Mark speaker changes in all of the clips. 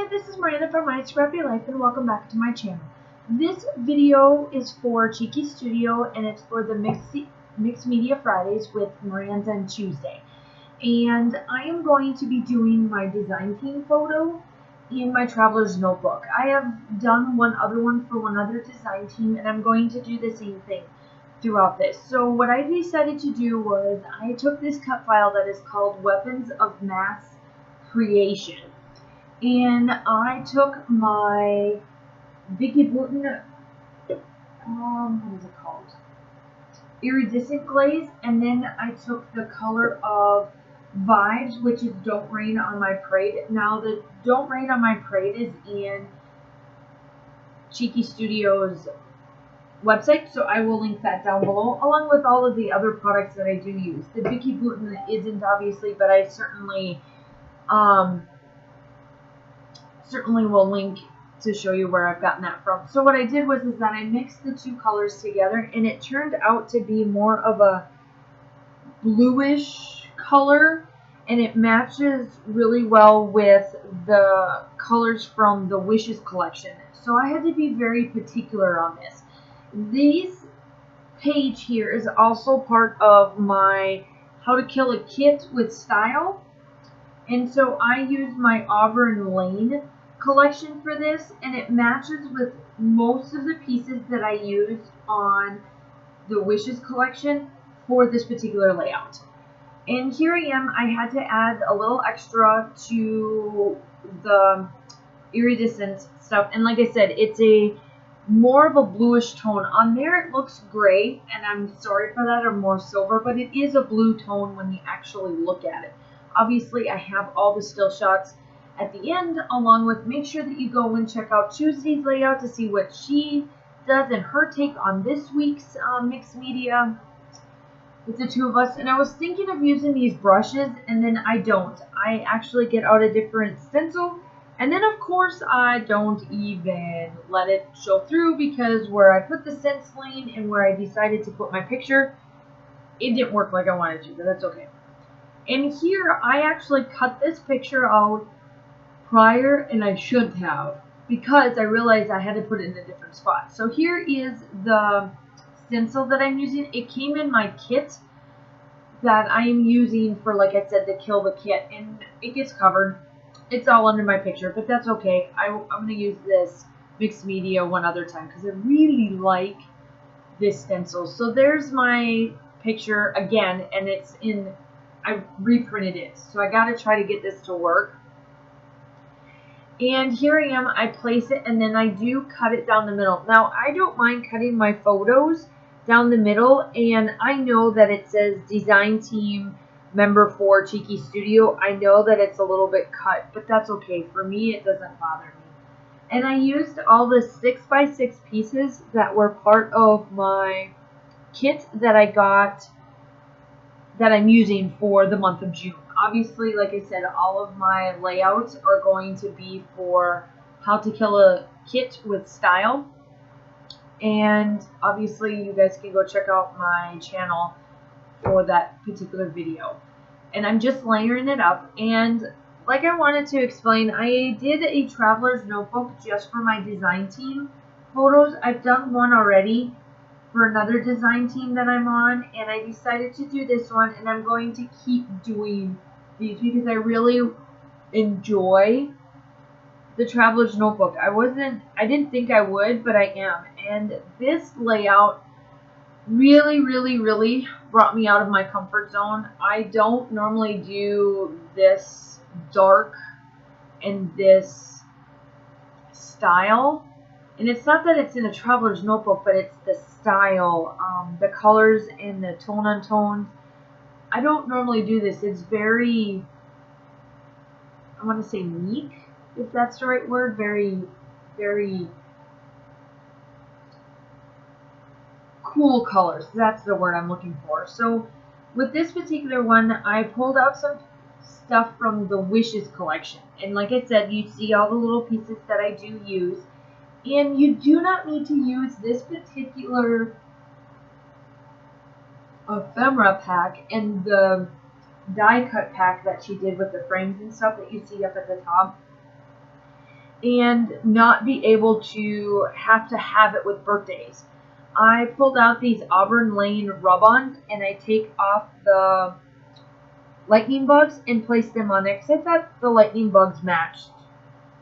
Speaker 1: this is Miranda from My Scrappy Life, and welcome back to my channel. This video is for Cheekystudio, and it's for the Mixed Media Fridays with Miranda and Tuesday. And I am going to be doing my design team photo in my traveler's notebook. I have done one other one for one other design team, and I'm going to do the same thing throughout this. So what I decided to do was I took this cut file that is called Weapons of Mass Creation. And I took my Vibez, what is it called? Iridescent glaze, and then I took the color of Vibez, which is Don't Rain on My Parade. Now, the Don't Rain on My Parade is in Cheekystudio's website, so I will link that down below, along with all of the other products that I do use. The Vibez isn't, obviously, but I certainly will link to show you where I've gotten that from. So what I did was that I mixed the two colors together, and it turned out to be more of a bluish color, and it matches really well with the colors from the Wishes collection. So I had to be very particular on this. This page here is also part of my How to Kill a Kit with Style, and so I used my Auburn Lane collection for this, and it matches with most of the pieces that I used on the Wishes collection for this particular layout. And here I am. I had to add a little extra to the iridescent stuff, and like I said, it's a more of a bluish tone. On there it looks gray, and I'm sorry for that, or more silver, but it is a blue tone when you actually look at it. Obviously, I have all the still shots at the end, along with, make sure that you go and check out Tuesday's layout to see what she does and her take on this week's mixed media with the two of us. And I was thinking of using these brushes, and then I don't. I actually get out a different stencil, and then of course I don't even let it show through, because where I put the stenciling and where I decided to put my picture, it didn't work like I wanted to, but that's okay. And here I actually cut this picture out prior, and I shouldn't have, because I realized I had to put it in a different spot. So here is the stencil that I'm using. It came in my kit that I am using for, like I said, the Kill the Kit, and it gets covered. It's all under my picture, but that's okay. I'm going to use this mixed media one other time because I really like this stencil. So there's my picture again, and it's in, I reprinted it, so I got to try to get this to work. And here I am, I place it, and then I do cut it down the middle. Now, I don't mind cutting my photos down the middle, and I know that it says Design Team Member for Cheekystudio. I know that it's a little bit cut, but that's okay. For me, it doesn't bother me. And I used all the 6x6 pieces that were part of my kit that I got, that I'm using for the month of June. Obviously, like I said, all of my layouts are going to be for How to Kill a Kit with Style. And obviously, you guys can go check out my channel for that particular video. And I'm just layering it up. And like I wanted to explain, I did a traveler's notebook just for my design team photos. I've done one already for another design team that I'm on, and I decided to do this one, and I'm going to keep doing these because I really enjoy the traveler's notebook. I didn't think I would, but I am. And this layout really brought me out of my comfort zone. I don't normally do this dark and this style. And it's not that it's in a traveler's notebook, but it's the style, the colors and the tone on tones. I don't normally do this. It's very, I want to say meek, if that's the right word. Very cool colors. That's the word I'm looking for. So with this particular one, I pulled out some stuff from the Wishes collection. And like I said, you see all the little pieces that I do use. And you do not need to use this particular ephemera pack and the die cut pack that she did with the frames and stuff that you see up at the top. and not be able to have it with birthdays. I pulled out these Auburn Lane rub-ons and I take off the lightning bugs and place them on there because I thought the lightning bugs matched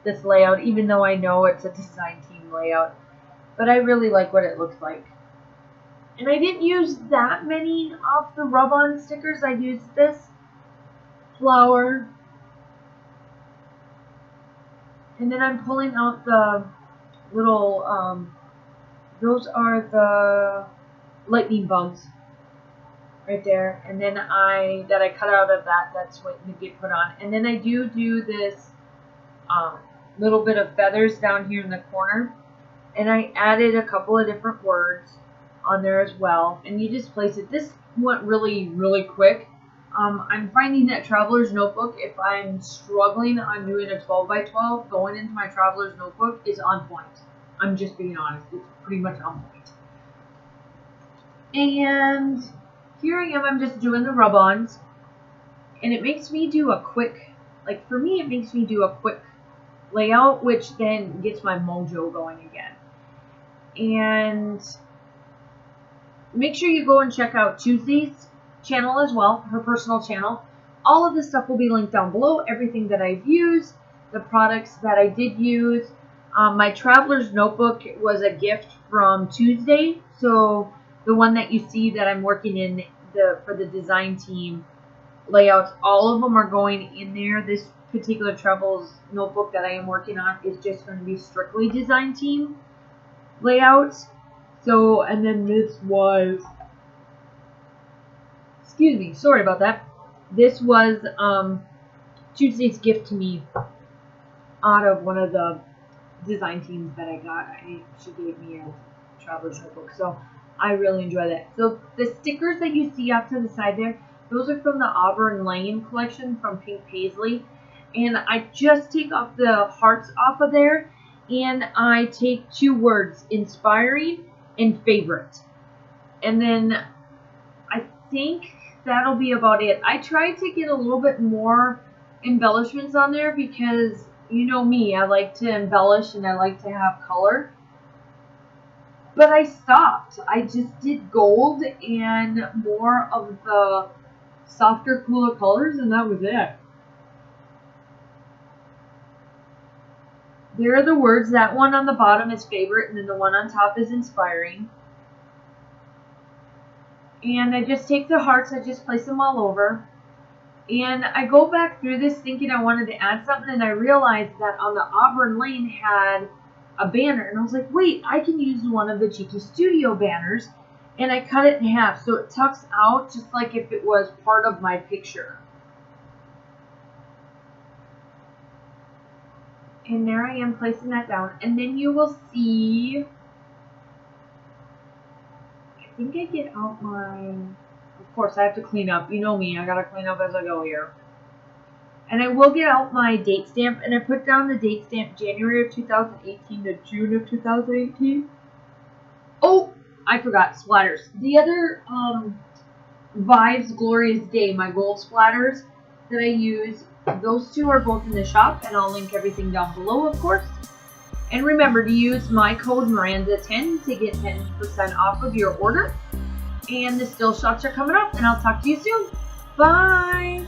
Speaker 1: this layout, even though I know it's a design team layout. But I really like what it looks like. And I didn't use that many of the rub-on stickers. I used this flower. And then I'm pulling out the little, those are the lightning bugs right there. And then that I cut out of that, that's what you get put on. And then I do this little bit of feathers down here in the corner. And I added a couple of different words on there as well. And you just place it. This went really, really quick. I'm finding that Traveler's Notebook, if I'm struggling on doing a 12 by 12, going into my Traveler's Notebook is on point. I'm just being honest. It's pretty much on point. And here I am. I'm just doing the rub-ons. And it makes me do a quick, like for me, it makes me do a quick layout, which then gets my mojo going again. And make sure you go and check out Tuesday's channel as well, her personal channel. All of this stuff will be linked down below. Everything that I've used, the products that I did use. My Traveler's Notebook was a gift from Tuesday, so the one that you see that I'm working in for the design team layouts, all of them are going in there. This particular Traveler's Notebook that I am working on is just going to be strictly design team layouts. So, and then this was, excuse me, sorry about that. This was Tuesday's gift to me out of one of the design teams that I got. She gave me a Traveler's Notebook, so I really enjoy that. So the stickers that you see off to the side there, those are from the Auburn Lane collection from Pink Paisley. And I just take off the hearts off of there, and I take two words, inspiring and favorite. And then I think that'll be about it. I tried to get a little bit more embellishments on there because you know me, I like to embellish and I like to have color. But I stopped. I just did gold and more of the softer, cooler colors, and that was it. There are the words. That one on the bottom is favorite, and then the one on top is inspiring. And I just take the hearts, I just place them all over. And I go back through this thinking I wanted to add something, and I realized that on the Auburn Lane had a banner. And I was like, wait, I can use one of the Cheekystudio banners. And I cut it in half so it tucks out just like if it was part of my picture. And there I am placing that down. And then you will see, I think I get out my, of course I have to clean up. You know me, I gotta clean up as I go here. And I will get out my date stamp, and I put down the date stamp January of 2018 to June of 2018. Oh, I forgot, splatters. The other Vibez Glorious Day, my gold splatters that I use, those two are both in the shop, and I'll link everything down below, of course. And remember to use my code Miranda10 to get 10% off of your order. And the still shots are coming up, and I'll talk to you soon. Bye!